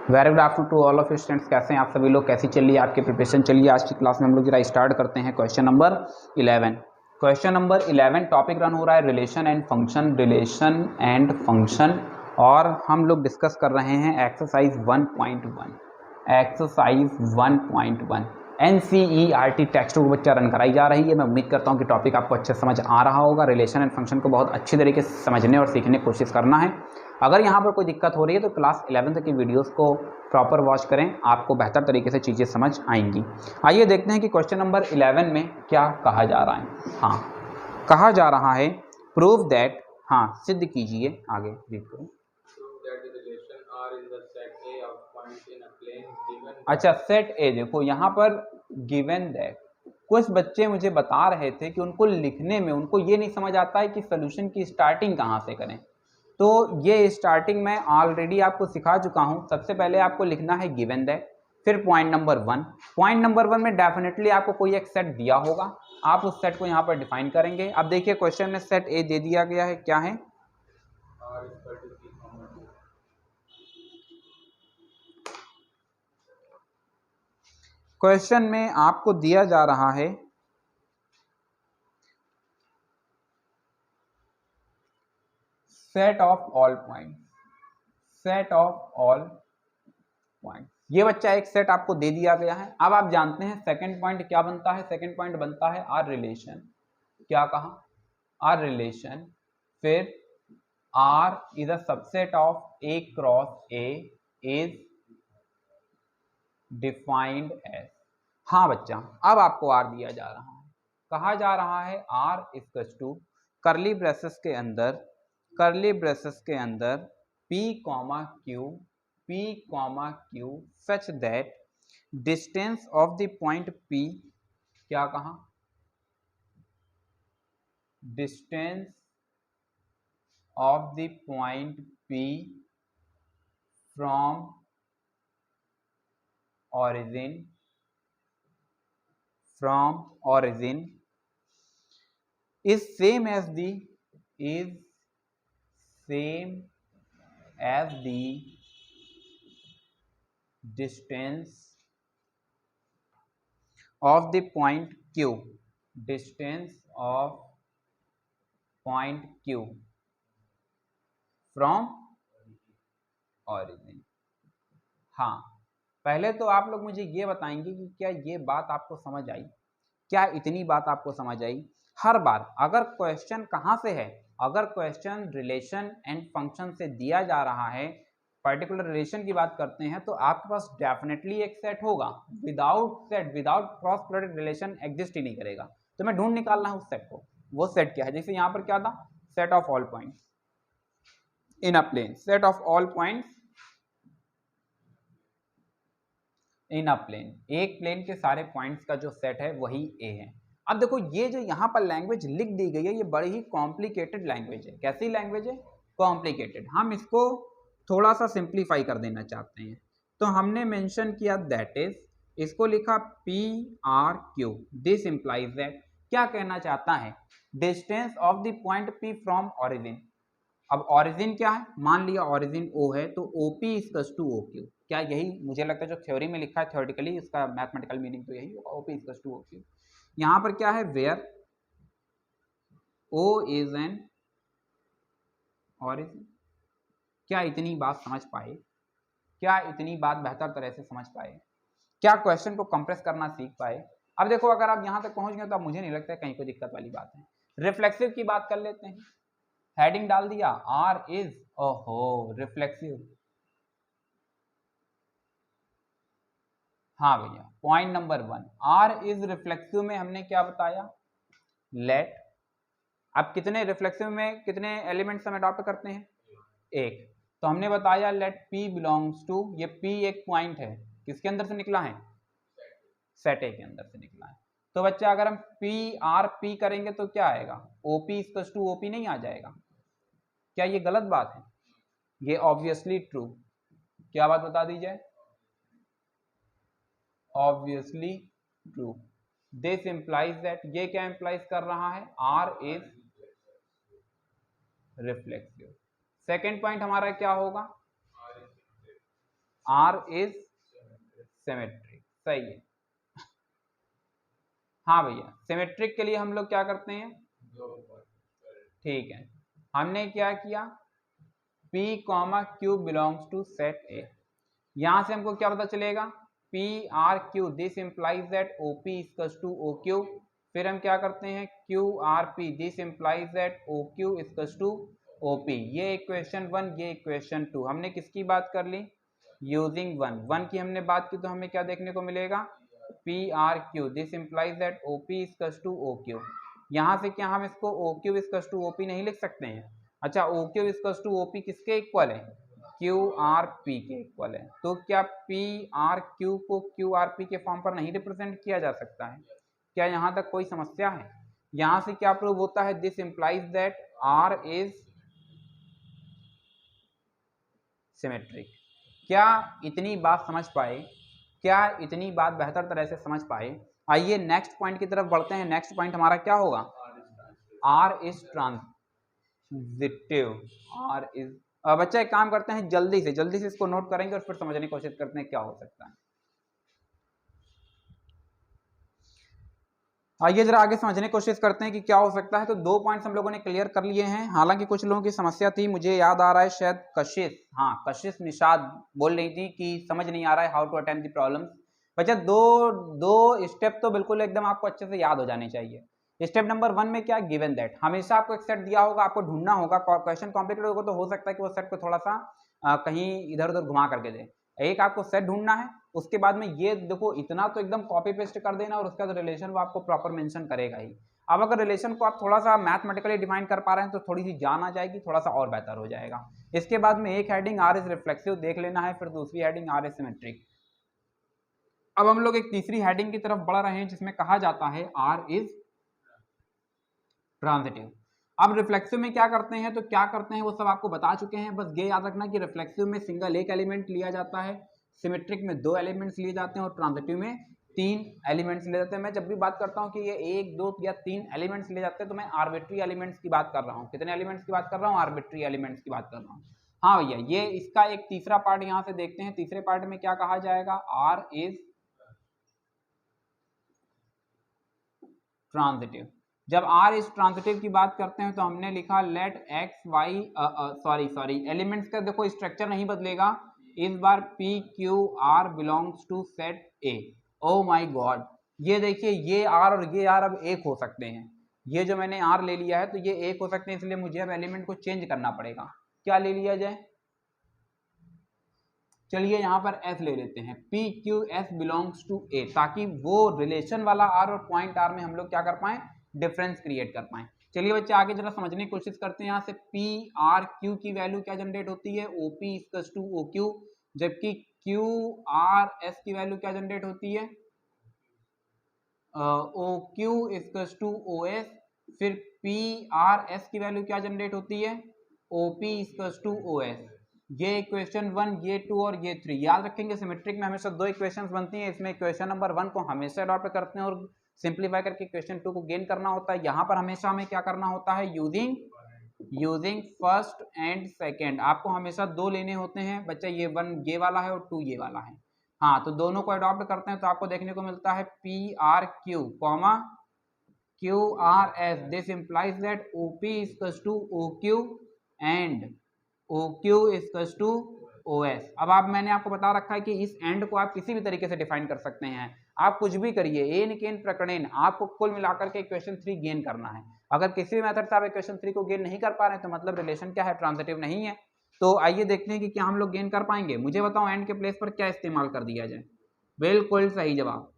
Very good afternoon to all of students. कैसे हैं आप सभी लोग, कैसी चल रही है आपकी प्रिपरेशन? चलिए आज की क्लास में हम लोग जरा स्टार्ट करते हैं question number 11। Question number 11 topic run हो रहा है relation and function, relation and function, और हम लोग डिस्कस कर रहे हैं exercise 1.1। Exercise 1.1 NCERT text book बच्चा रन कराई जा रही है। मैं उम्मीद करता हूं कि टॉपिक आपको अच्छे समझ आ रहा होगा। रिलेशन एंड फंक्शन को बहुत अच्छी तरीके से समझने और सीखने की कोशिश करना है। अगर यहाँ पर कोई दिक्कत हो रही है तो क्लास 11 की वीडियोस को प्रॉपर वॉच करें, आपको बेहतर तरीके से चीज़ें समझ आएंगी। आइए देखते हैं कि क्वेश्चन नंबर 11 में क्या कहा जा रहा है। हाँ, कहा जा रहा है प्रूव दैट, हाँ सिद्ध कीजिए, आगे रीड करो। अच्छा, सेट ए देखो यहाँ पर गिवन दैट, कुछ बच्चे मुझे बता रहे थे कि उनको लिखने में उनको ये नहीं समझ आता है कि सोल्यूशन की स्टार्टिंग कहाँ से करें। तो ये स्टार्टिंग मैं ऑलरेडी आपको सिखा चुका हूँ। सबसे पहले आपको लिखना है गिवन दैट, फिर पॉइंट नंबर 1। पॉइंट नंबर 1 में डेफिनेटली आपको कोई एक सेट दिया होगा, आप उस सेट को यहाँ पर डिफाइन करेंगे। अब देखिए क्वेश्चन में सेट ए दे दिया गया है, क्या है? क्वेश्चन में आपको दिया जा रहा है set of all point, set of all point. ये बच्चा एक सेट आपको दे दिया गया है। अब आप जानते हैं सेकंड पॉइंट क्या बनता है। सेकंड पॉइंट बनता है आर रिलेशन। क्या कहा? R relation. फिर R is a subset of A cross A is defined as. हाँ बच्चा, अब आपको आर दिया जा रहा है। कहा जा रहा है R equals to curly braces के अंदर, करली ब्रेसेस के अंदर P comma Q such that distance of the point P, क्या कहा? Distance of the point P from origin, from origin is same as the distance of the point q, distance of point q from origin। हाँ, पहले तो आप लोग मुझे ये बताएंगे कि क्या ये बात आपको समझ आई? क्या इतनी बात आपको समझ आई? हर बार अगर क्वेश्चन कहाँ से है, अगर क्वेश्चन रिलेशन एंड फंक्शन से दिया जा रहा है, पर्टिकुलर रिलेशन की बात करते हैं, तो आपके पास डेफिनेटली एक सेट होगा। Without set, without cross product relation exist ही नहीं करेगा। तो मैं ढूंढ निकालना है उस सेट को। वो सेट क्या है? जैसे यहाँ पर क्या था, set of all points in a plane, set of all points in a plane, एक प्लेन के सारे पॉइंट्स का जो सेट है वही ए है। अब देखो ये जो यहाँ पर लैंग्वेज लिख दी गई है, ये बड़ी ही कॉम्प्लिकेटेड लैंग्वेज है। कैसी लैंग्वेज है? कॉम्प्लिकेटेड। हम इसको थोड़ा सा सिंप्लीफाई कर देना चाहते हैं, तो हमने मेंशन किया दैट इज, इसको लिखा P R Q. This implies that, क्या कहना चाहता है? Distance of the point P from origin. अब ऑरिजिन क्या है? मान लिया ऑरिजिन ओ है, तो OP equals to O Q. क्या यही मुझे लगता है जो थ्योरी में लिखा है, थ्योरेटिकली इसका मैथमेटिकल मीनिंग तो यही होगा, OP equals to O Q. यहाँ पर क्या है? Where O is an origin. क्या इतनी बात समझ पाए? क्या इतनी बात बेहतर तरह से समझ पाए? क्या क्वेश्चन को कंप्रेस करना सीख पाए? अब देखो अगर आप यहाँ तक पहुंच गए तो अब मुझे नहीं लगता है कहीं कोई दिक्कत वाली बात है। रिफ्लेक्सिव की बात कर लेते हैं। हेडिंग डाल दिया आर इज, ओहो रिफ्लेक्सिव। हाँ भैया, point number 1 R is reflexive में हमने क्या बताया? लेट, अब कितने रिफ्लेक्सिव में कितने एलिमेंट्स हम अडॉप्ट करते हैं? एक। तो हमने बताया लेट पी बिलोंग्स टू, ये पी एक पॉइंट है, किसके अंदर से निकला है? सेट ए के अंदर से निकला है। तो बच्चा अगर हम पी आर पी करेंगे तो क्या आएगा? ओपी इक्वल्स टू ओपी नहीं आ जाएगा? क्या ये गलत बात है? ये ऑब्वियसली ट्रू। क्या बात बता दी जाए? Obviously true. This implies that, ये क्या इंप्लाइज कर रहा है? R is reflexive. Second point हमारा क्या होगा? आर इज सिमेट्रिक, सही है। हाँ भैया, सिमेट्रिक के लिए हम लोग क्या करते हैं, ठीक है, हमने क्या किया, P comma Q belongs to set A. यहां से हमको क्या पता चलेगा, P R Q, this implies that OP equals to OQ। फिर हम क्या करते हैं, Q R P, this implies that OQ equals to OP। ये इक्वेशन 1, ये इक्वेशन 2। हमने किसकी बात कर ली, यूजिंग 1 की हमने बात की, तो हमें क्या देखने को मिलेगा, P R Q, this implies that OP equals to OQ। यहाँ से क्या हम इसको OQ इक्वल्स टू OP नहीं लिख सकते हैं, अच्छा OQ इक्वल्स टू OP किसके इक्वल है, क्यू आर पी के इक्वल है। तो क्या पी आर क्यू को क्यू आर पी के फॉर्म पर नहीं रिप्रेजेंट किया जा सकता है, क्या यहाँ तक कोई समस्या है। यहाँ से क्या प्रूव होता है, this implies that R is symmetric. क्या इतनी बात समझ पाए, क्या इतनी बात बेहतर तरह से समझ पाए। आइए नेक्स्ट पॉइंट की तरफ बढ़ते हैं। नेक्स्ट पॉइंट हमारा क्या होगा, R is transitive, R is. बच्चा एक काम करते हैं, जल्दी से इसको नोट करेंगे और फिर समझने की कोशिश करते हैं क्या हो सकता है। आइए जरा आगे समझने की कोशिश करते हैं कि क्या हो सकता है। तो 2 पॉइंट्स हम लोगों ने क्लियर कर लिए हैं। हालांकि कुछ लोगों की समस्या थी, मुझे याद आ रहा है शायद कशिश, हाँ कशिश निषाद बोल रही थी कि समझ नहीं आ रहा है how to attempt the problems. बच्चा दो स्टेप तो बिल्कुल एकदम आपको अच्छे से याद हो जाने चाहिए। स्टेप नंबर 1 में क्या, गिवन दैट, हमेशा आपको एक सेट दिया होगा, आपको ढूंढना होगा। क्वेश्चन कॉम्प्लिकेटेड होगा तो हो सकता है कि वो सेट को थोड़ा सा कहीं इधर उधर घुमा करके दे। एक आपको सेट ढूंढना है, उसके बाद में ये देखो इतना तो एकदम कॉपी पेस्ट कर देना, और उसका रिलेशन वो आपको प्रॉपर मेंशन करेगा ही। अब अगर रिलेशन को आप थोड़ा सा मैथमेटिकली डिफाइन कर पा रहे हैं तो थोड़ी सी जान आ जाएगी, थोड़ा सा और बेहतर हो जाएगा। इसके बाद में एक हेडिंग आर इज रिफ्लेक्सिव देख लेना है, फिर दूसरी हेडिंग आर इज सिमेट्रिक। अब हम लोग एक तीसरी हेडिंग की तरफ बढ़ रहे हैं जिसमें कहा जाता है आर इज ट्रांजिटिव। अब रिफ्लेक्सिव में क्या करते हैं, तो क्या करते हैं वो सब आपको बता चुके हैं। बस ये याद रखना कि रिफ्लेक्सिव में सिंगल एक एलिमेंट लिया जाता है, सिमेट्रिक में 2 एलिमेंट्स लिए जाते हैं, और ट्रांजिटिव में 3 एलिमेंट्स लिए जाते हैं। मैं जब भी बात करता हूँ कि ये 1, 2 या 3 एलिमेंट्स लिए जाते हैं तो मैं आर्बिट्री एलिमेंट्स की बात कर रहा हूँ। कितने एलिमेंट्स की बात कर रहा हूँ, आर्बिट्री एलिमेंट्स की बात कर रहा हूँ। हाँ भैया, ये इसका एक तीसरा पार्ट यहाँ से देखते हैं। तीसरे पार्ट में क्या कहा जाएगा, आर इज ट्रांजिटिव। जब आर इज ट्रांजिटिव की बात करते हैं तो हमने लिखा let x y, sorry elements का देखो स्ट्रक्चर नहीं बदलेगा इस बार, P Q R belongs to set A. Oh my God, ये देखिए ये आर और ये आर अब एक हो सकते हैं। ये जो मैंने आर ले लिया है तो ये एक हो सकते हैं, इसलिए मुझे अब एलिमेंट को चेंज करना पड़ेगा। क्या ले लिया जाए, चलिए यहाँ पर एस ले लेते हैं, P Q S belongs to A, ताकि वो रिलेशन वाला आर और पॉइंट आर में हम लोग क्या कर पाए, डिफरेंस क्रिएट कर पाए। चलिए बच्चे आगे जरा समझने की कोशिश करते हैं। यहाँ से पी आर क्यू की वैल्यू क्या जनरेट होती है, O P equals to O Q, जबकि क्यू आर एस की वैल्यू क्या जनरेट होती है, O Q equals to O S. फिर पी आर एस की वैल्यू क्या जनरेट होती है, O P equals to O S. ये इक्वेशन 1, ये 2 और ये 3 याद रखेंगे। सिमेट्रिक में हमेशा 2 इक्वेशंस बनती हैं, इसमें इक्वेशन नंबर 1 को हमेशा अडॉप्ट करते हैं और सिंप्लीफाई करके इक्वेशन 2 को गेन करना होता है। यहाँ पर हमेशा हमें क्या करना होता है, यूजिंग फर्स्ट एंड सेकेंड। आपको हमेशा 2 लेने होते हैं बच्चा, ये 1 ये वाला है और 2 ये वाला है। हाँ, तो दोनों को अडॉप्ट करते हैं तो आपको देखने को मिलता है P R Q comma Q R S, this implies that O P equals to O Q and O Q equals to O S. अब आप मैंने आपको बता रखा है कि इस एंड को आप किसी भी तरीके से डिफाइन कर सकते हैं, आप कुछ भी करिए, एन केन प्रकरणेन, आपको कुल मिलाकर के इक्वेशन 3 गेन करना है। अगर किसी भी मेथड से आप इक्वेशन 3 को गेन नहीं कर पा रहे हैं तो मतलब रिलेशन क्या है, ट्रांजिटिव नहीं है। तो आइए देखते हैं कि क्या हम लोग गेन कर पाएंगे। मुझे बताओ एंड के प्लेस पर क्या इस्तेमाल कर दिया जाए। बिल्कुल सही जवाब,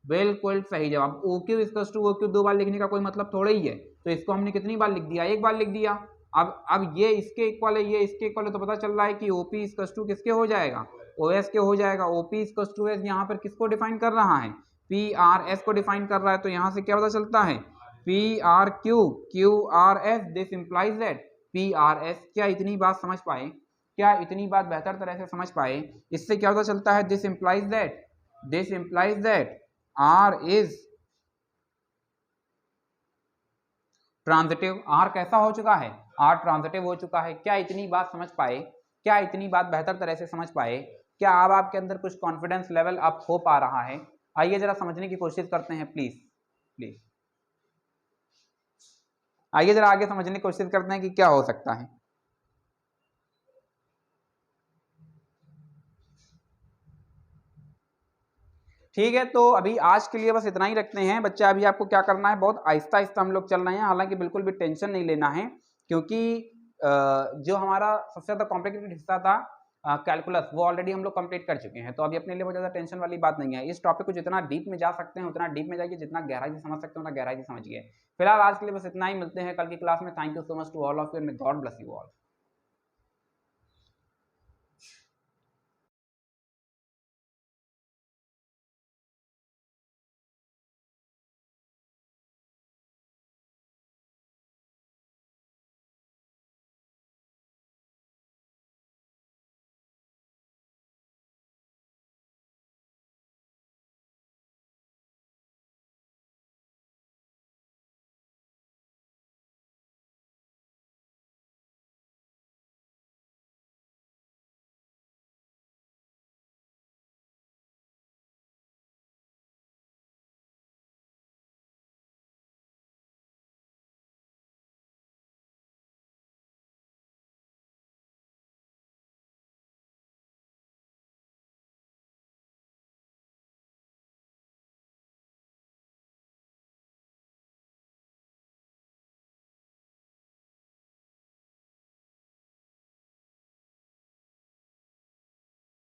बिल्कुल सही जवाब। O Q equals to O Q 2 बार लिखने का कोई मतलब थोड़ा ही है, तो इसको हमने कितनी बार लिख दिया, 1 बार लिख दिया। अब ये इसके इक्वल है, ये इसके इक्वल है, तो पता चल रहा है कि ओपी इक्वल्स टू किसके हो जाएगा, ओएस के हो जाएगा। ओपी इक्वल्स टू एस यहाँ पर किसको डिफाइन कर रहा है, पी आर एस को डिफाइन कर रहा है। तो यहाँ से क्या पता चलता है, P R Q Q R S, this implies that P R S. क्या इतनी बात समझ पाए, क्या इतनी बात बेहतर तरह से समझ पाए। इससे क्या पता चलता है, this implies that R is transitive. R कैसा हो चुका है, आर ट्रांजिटिव हो चुका है। क्या इतनी बात समझ पाए, क्या इतनी बात बेहतर तरह से समझ पाए। क्या अब आपके अंदर कुछ कॉन्फिडेंस लेवल अप हो पा रहा है? आइए जरा समझने की कोशिश करते हैं प्लीज प्लीज। आइए जरा आगे समझने की कोशिश करते हैं कि क्या हो सकता है। ठीक है, तो अभी आज के लिए बस इतना ही रखते हैं बच्चे। अभी आपको क्या करना है, बहुत आहिस्ता आहिस्ता हम लोग चल रहे हैं, हालांकि बिल्कुल भी टेंशन नहीं लेना है, क्योंकि जो हमारा सबसे ज़्यादा कॉम्प्लिकेटेड हिस्सा था कैलकुलस, वो ऑलरेडी हम लोग कंप्लीट कर चुके हैं। तो अभी अपने लिए बहुत ज़्यादा टेंशन वाली बात नहीं है। इस टॉपिक को जितना डीप में जा सकते हैं उतना डीप में जाइए, जितना गहराई से समझ सकते हैं उतना गहराई से समझिए। फिलहाल आज के लिए बस इतना ही, मिलते हैं कल की क्लास में। Thank you so much to all of you, may God bless you all.